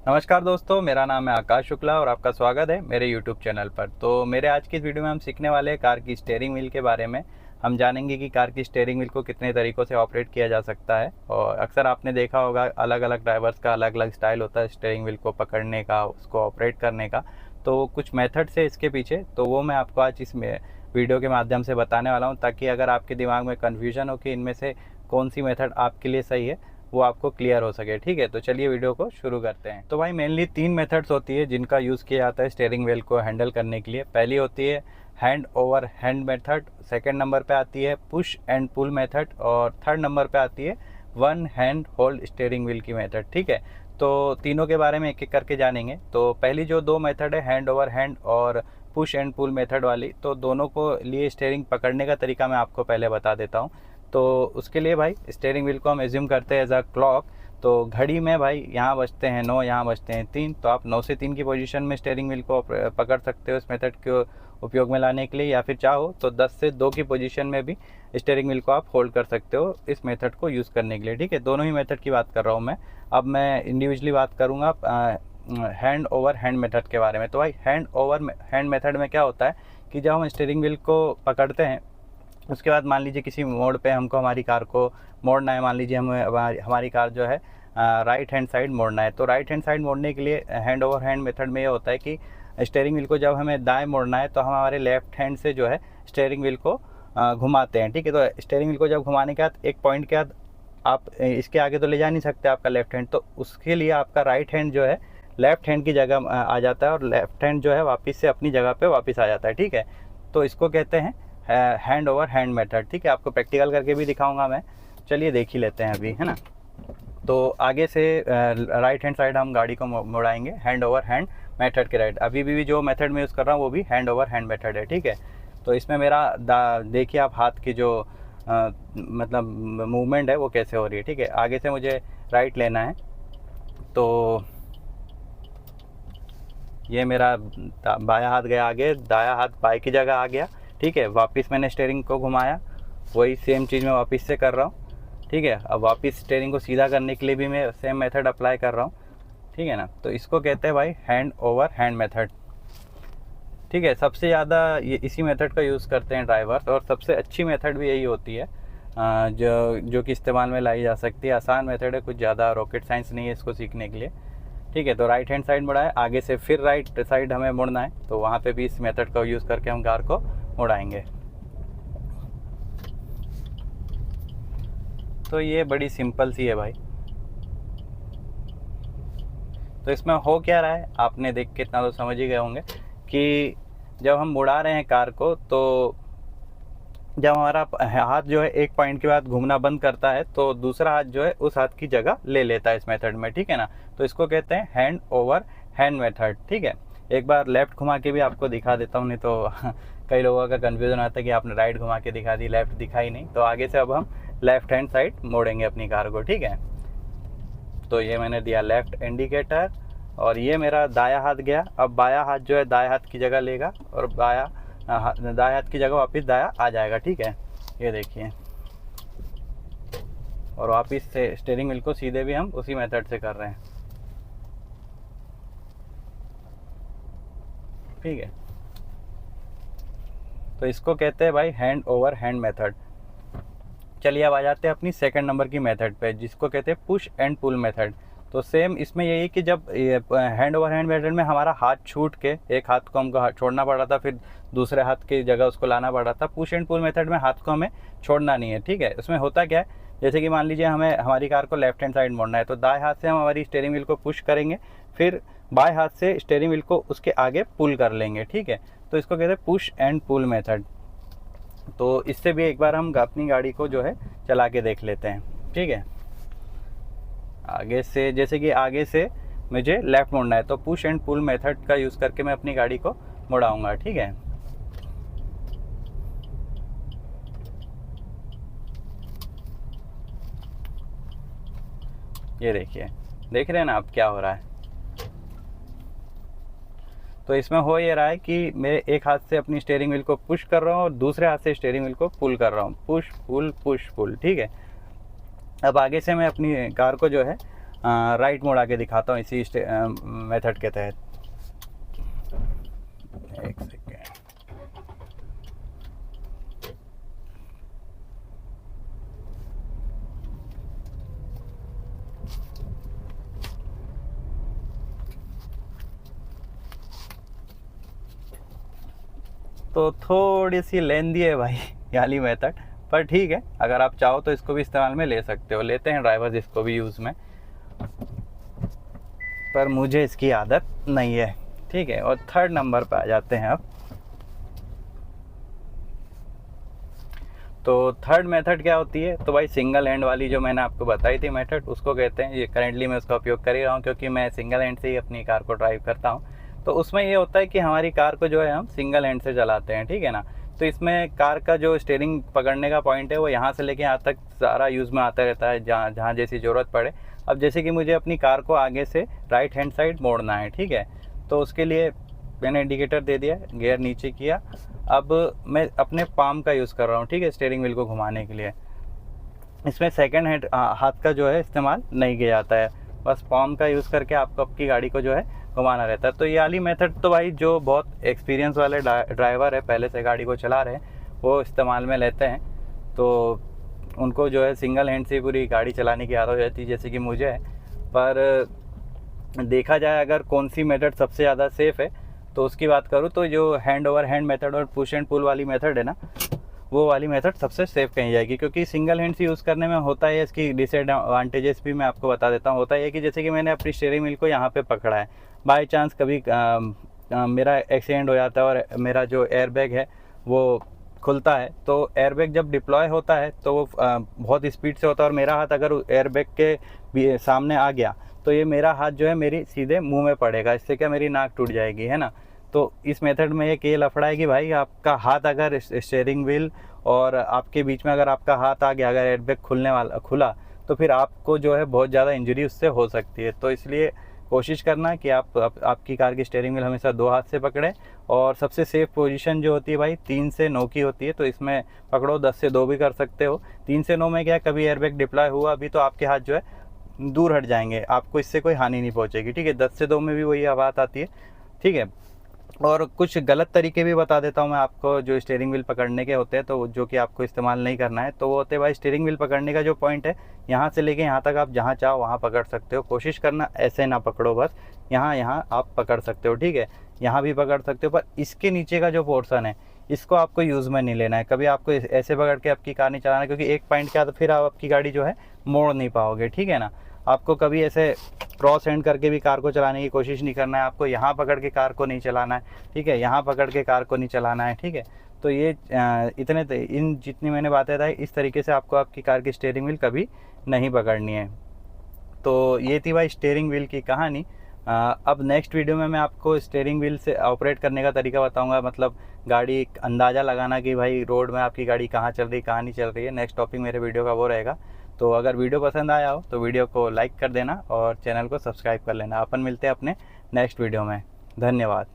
नमस्कार दोस्तों, मेरा नाम है आकाश शुक्ला और आपका स्वागत है मेरे YouTube चैनल पर। तो मेरे आज की इस वीडियो में हम सीखने वाले हैं कार की स्टीयरिंग व्हील के बारे में। हम जानेंगे कि कार की स्टीयरिंग व्हील को कितने तरीक़ों से ऑपरेट किया जा सकता है। और अक्सर आपने देखा होगा अलग अलग ड्राइवर्स का अलग अलग स्टाइल होता है स्टीयरिंग व्हील को पकड़ने का, उसको ऑपरेट करने का। तो कुछ मेथड्स है इसके पीछे, तो वो मैं आपको आज इस वीडियो के माध्यम से बताने वाला हूँ, ताकि अगर आपके दिमाग में कन्फ्यूजन हो कि इनमें से कौन सी मेथड आपके लिए सही है वो आपको क्लियर हो सके। ठीक है, तो चलिए वीडियो को शुरू करते हैं। तो भाई मेनली 3 मेथड्स होती है जिनका यूज़ किया जाता है स्टीयरिंग व्हील को हैंडल करने के लिए। पहली होती है hand over hand method, second number पे आती है पुश एंड पुल मेथड और थर्ड नंबर पे आती है one hand hold steering wheel की मेथड। ठीक है, तो तीनों के बारे में एक एक करके जानेंगे। तो पहली जो 2 मेथड है हैंड ओवर हैंड और पुश एंड पुल मेथड वाली, तो दोनों को लिए स्टीयरिंग पकड़ने का तरीका मैं आपको पहले बता देता हूँ। तो उसके लिए भाई स्टीयरिंग व्हील को हम एज्यूम करते हैं एज अ क्लॉक। तो घड़ी में भाई यहाँ बजते हैं 9, यहाँ बजते हैं 3, तो आप 9 से 3 की पोजीशन में स्टीयरिंग व्हील को पकड़ सकते हो इस मेथड को उपयोग में लाने के लिए, या फिर चाहो तो 10 से 2 की पोजीशन में भी स्टीयरिंग व्हील को आप होल्ड कर सकते हो इस मेथड को यूज़ करने के लिए। ठीक है, दोनों ही मेथड की बात कर रहा हूँ मैं। अब मैं इंडिविजुअली बात करूँगा हैंड ओवर हैंड मेथड के बारे में। तो भाई हैंड ओवर हैंड मेथड में क्या होता है कि जब हम स्टीयरिंग व्हील को पकड़ते हैं, उसके बाद मान लीजिए किसी मोड़ पे हमको हमारी कार को मोड़ना है। मान लीजिए हमारी कार जो है राइट हैंड साइड मोड़ना है। तो राइट हैंड साइड मोड़ने के लिए हैंड ओवर हैंड मेथड में ये होता है कि स्टीयरिंग व्हील को जब हमें दाएं मोड़ना है तो हम हमारे लेफ्ट हैंड से जो है स्टीयरिंग व्हील को घुमाते हैं। ठीक है, तो स्टीयरिंग व्हील को जब घुमाने के बाद एक पॉइंट के बाद आप इसके आगे तो ले जा नहीं सकते आपका लेफ्ट हैंड, तो उसके लिए आपका राइट हैंड जो है लेफ्ट हैंड की जगह आ जाता है और लेफ्ट हैंड जो है वापस से अपनी जगह पे वापस आ जाता है। ठीक है, तो इसको कहते हैं हैंड ओवर हैंड मेथड। ठीक है, आपको प्रैक्टिकल करके भी दिखाऊंगा मैं। चलिए देख ही लेते हैं अभी, है ना। तो आगे से राइट हैंड साइड हम गाड़ी को मुड़ाएंगे हैंड ओवर हैंड मेथड के राइट। अभी भी जो मेथड में यूज़ कर रहा हूँ वो भी हैंड ओवर हैंड मेथड है। ठीक है, तो इसमें मेरा देखिए आप हाथ की जो मतलब मूवमेंट है वो कैसे हो रही है। ठीक है, आगे से मुझे राइट लेना है, तो ये मेरा बायां हाथ गया आगे, दायां हाथ बाएं की जगह आ गया। ठीक है, वापस मैंने स्टीयरिंग को घुमाया, वही सेम चीज़ मैं वापस से कर रहा हूँ। ठीक है, अब वापस स्टीयरिंग को सीधा करने के लिए भी मैं सेम मेथड अप्लाई कर रहा हूँ। ठीक है ना, तो इसको कहते हैं भाई हैंड ओवर हैंड मेथड। ठीक है, सबसे ज़्यादा ये इसी मेथड का यूज़ करते हैं ड्राइवर्स, और सबसे अच्छी मेथड भी यही होती है जो कि इस्तेमाल में लाई जा सकती है। आसान मेथड है, कुछ ज़्यादा रॉकेट साइंस नहीं है इसको सीखने के लिए। ठीक है, तो राइट हैंड साइड मुड़ा है, आगे से फिर राइट साइड हमें मुड़ना है, तो वहाँ पे भी इस मेथड का यूज़ करके हम कार को मुड़ाएंगे। तो ये बड़ी सिंपल सी है भाई। तो इसमें हो क्या रहा है आपने देख के इतना तो समझ ही गए होंगे कि जब हम मुड़ा रहे हैं कार को, तो जब हमारा हाथ जो है एक पॉइंट के बाद घूमना बंद करता है तो दूसरा हाथ जो है उस हाथ की जगह ले लेता है इस मेथड में। ठीक है ना, तो इसको कहते हैं हैंड ओवर हैंड मेथड। ठीक है, एक बार लेफ़्ट घुमा के भी आपको दिखा देता हूँ, नहीं तो कई लोगों का कन्फ्यूज़न आता है कि आपने राइट घुमा के दिखा दी, लेफ़्ट दिखा ही नहीं। तो आगे से अब हम लेफ़्ट हैंड साइड मोड़ेंगे अपनी कार को। ठीक है, तो ये मैंने दिया लेफ़्ट इंडिकेटर और ये मेरा दायां हाथ गया। अब बायां हाथ जो है दाएं हाथ की जगह लेगा और दाएं हाथ की जगह वापस दायां आ जाएगा। ठीक है, ये देखिए, और वापस से स्टीयरिंग व्हील को सीधे भी हम उसी मेथड से कर रहे हैं। ठीक है, तो इसको कहते हैं भाई हैंड ओवर हैंड मेथड। चलिए अब आ जाते हैं अपनी सेकंड नंबर की मेथड पे, जिसको कहते हैं पुश एंड पुल मेथड। तो सेम इसमें यही कि जब हैंड ओवर हैंड मेथड में हमारा हाथ छूट के एक हाथ को हमको छोड़ना पड़ रहा था, फिर दूसरे हाथ की जगह उसको लाना पड़ रहा था। पुश एंड पुल मेथड में हाथ को हमें छोड़ना नहीं है। ठीक है, उसमें होता क्या है, जैसे कि मान लीजिए हमें हमारी कार को लेफ्ट हैंड साइड मोड़ना है, तो दाएं हाथ से हम हमारी स्टीयरिंग व्हील को पुश करेंगे, फिर बाएं हाथ से स्टीयरिंग व्हील को उसके आगे पुल कर लेंगे। ठीक है, तो इसको कहते हैं पुश एंड पुल मेथड। तो इससे भी एक बार हम अपनी गाड़ी को जो है चला के देख लेते हैं। ठीक है, आगे से जैसे कि आगे से मुझे लेफ़्ट मोड़ना है, तो पुश एंड पुल मेथड का यूज़ करके मैं अपनी गाड़ी को मुड़ाऊंगा। ठीक है, ये देखिए, देख रहे हैं ना आप क्या हो रहा है। तो इसमें हो ये रहा है कि मैं एक हाथ से अपनी स्टीयरिंग व्हील को पुश कर रहा हूँ और दूसरे हाथ से स्टीयरिंग व्हील को पुल कर रहा हूँ, पुश पुल पुश पुल। ठीक है, अब आगे से मैं अपनी कार को जो है राइट मोड़ आके दिखाता हूँ इसी मेथड के तहत। एक सेकेंड। तो थोड़ी सी लेंदी है भाई ये वाली मेथड, पर ठीक है, अगर आप चाहो तो इसको भी इस्तेमाल में ले सकते हो। लेते हैं ड्राइवर्स इसको भी यूज़ में, पर मुझे इसकी आदत नहीं है, ठीक है। और थर्ड नंबर पे आ जाते हैं अब। तो थर्ड मेथड क्या होती है, तो भाई सिंगल हैंड वाली जो मैंने आपको बताई थी मेथड, उसको कहते हैं, ये करेंटली मैं उसका उपयोग कर ही रहा हूँ क्योंकि मैं सिंगल हैंड से ही अपनी कार को ड्राइव करता हूँ। तो उसमें ये होता है कि हमारी कार को जो है हम सिंगल हैंड से चलाते हैं, ठीक है ना। तो इसमें कार का जो स्टीयरिंग पकड़ने का पॉइंट है वो यहाँ से लेके यहाँ तक सारा यूज़ में आता रहता है, जहाँ जहाँ जैसी ज़रूरत पड़े। अब जैसे कि मुझे अपनी कार को आगे से राइट हैंड साइड मोड़ना है, ठीक है, तो उसके लिए मैंने इंडिकेटर दे दिया, गियर नीचे किया। अब मैं अपने पाम का यूज़ कर रहा हूँ, ठीक है, स्टीयरिंग व्हील को घुमाने के लिए। इसमें सेकंड हैंड हाथ का जो है इस्तेमाल नहीं किया जाता है, बस पाम का यूज़ करके आपको आपकी गाड़ी को जो है घुमाना रहता है। तो ये वाली मेथड तो भाई जो बहुत एक्सपीरियंस वाले ड्राइवर है, पहले से गाड़ी को चला रहे हैं, वो इस्तेमाल में लेते हैं। तो उनको जो है सिंगल हैंड से पूरी गाड़ी चलाने की आदत हो जाती है, जैसे कि मुझे है। पर देखा जाए अगर कौन सी मेथड सबसे ज़्यादा सेफ़ है, तो उसकी बात करूँ तो जो हैंड ओवर हैंड मेथड और पुश एंड पुल वाली मेथड है ना, वो वाली मेथड सबसे सेफ़ कही जाएगी। क्योंकि सिंगल हैंड से यूज़ करने में होता है, इसकी डिसएडवांटेजेस भी मैं आपको बता देता हूँ। होता है कि जैसे कि मैंने अपनी स्टीयरिंग व्हील को यहाँ पे पकड़ा है, बाय चांस कभी मेरा एक्सीडेंट हो जाता है और मेरा जो एयरबैग है वो खुलता है, तो एयरबैग जब डिप्लॉय होता है तो वो बहुत स्पीड से होता है, और मेरा हाथ अगर एयरबैग के सामने आ गया तो ये मेरा हाथ जो है मेरी सीधे मुंह में पड़ेगा, इससे क्या मेरी नाक टूट जाएगी, है ना। तो इस मेथड में एक ये लफड़ा है कि भाई आपका हाथ अगर स्टीयरिंग व्हील और आपके बीच में अगर आपका हाथ आ गया, अगर एयरबैग खुला, तो फिर आपको जो है बहुत ज़्यादा इंजरी उससे हो सकती है। तो इसलिए कोशिश करना कि आपकी कार की स्टीयरिंग व्हील हमेशा 2 हाथ से पकड़ें। और सबसे सेफ़ पोजीशन जो होती है भाई 3 से 9 की होती है, तो इसमें पकड़ो, 10 से 2 भी कर सकते हो। 3 से 9 में क्या, कभी एयरबैग डिप्लॉय हुआ अभी तो आपके हाथ जो है दूर हट जाएंगे, आपको इससे कोई हानि नहीं पहुंचेगी, ठीक है। 10 से 2 में भी वही बात आती है, ठीक है। और कुछ गलत तरीके भी बता देता हूँ मैं आपको जो स्टीयरिंग व्हील पकड़ने के होते हैं, तो जो कि आपको इस्तेमाल नहीं करना है। तो वो होते हैं भाई, स्टीयरिंग व्हील पकड़ने का जो पॉइंट है, यहाँ से लेके यहाँ तक आप जहाँ चाहो वहाँ पकड़ सकते हो। कोशिश करना ऐसे ना पकड़ो, बस यहाँ आप पकड़ सकते हो, ठीक है, यहाँ भी पकड़ सकते हो। पर इसके नीचे का जो पोर्सन है, इसको आपको यूज़ में नहीं लेना है कभी। आपको ऐसे पकड़ के आपकी कार नहीं चलाना, क्योंकि एक पॉइंट के बाद फिर आप आपकी गाड़ी जो है मोड़ नहीं पाओगे, ठीक है ना। आपको कभी ऐसे क्रॉस हैंड करके भी कार को चलाने की कोशिश नहीं करना है, आपको यहाँ पकड़ के कार को नहीं चलाना है, ठीक है, यहाँ पकड़ के कार को नहीं चलाना है, ठीक है। तो ये इन जितनी मैंने बातें बताई, इस तरीके से आपको आपकी कार की स्टीयरिंग व्हील कभी नहीं पकड़नी है। तो ये थी भाई स्टीयरिंग व्हील की कहानी। अब नेक्स्ट वीडियो में मैं आपको स्टीयरिंग व्हील से ऑपरेट करने का तरीका बताऊंगा, मतलब गाड़ी अंदाज़ा लगाना कि भाई रोड में आपकी गाड़ी कहाँ चल रही कहाँ नहीं चल रही है। नेक्स्ट टॉपिक मेरे वीडियो का वो रहेगा। तो अगर वीडियो पसंद आया हो तो वीडियो को लाइक कर देना और चैनल को सब्सक्राइब कर लेना। अपन मिलते हैं अपने नेक्स्ट वीडियो में। धन्यवाद।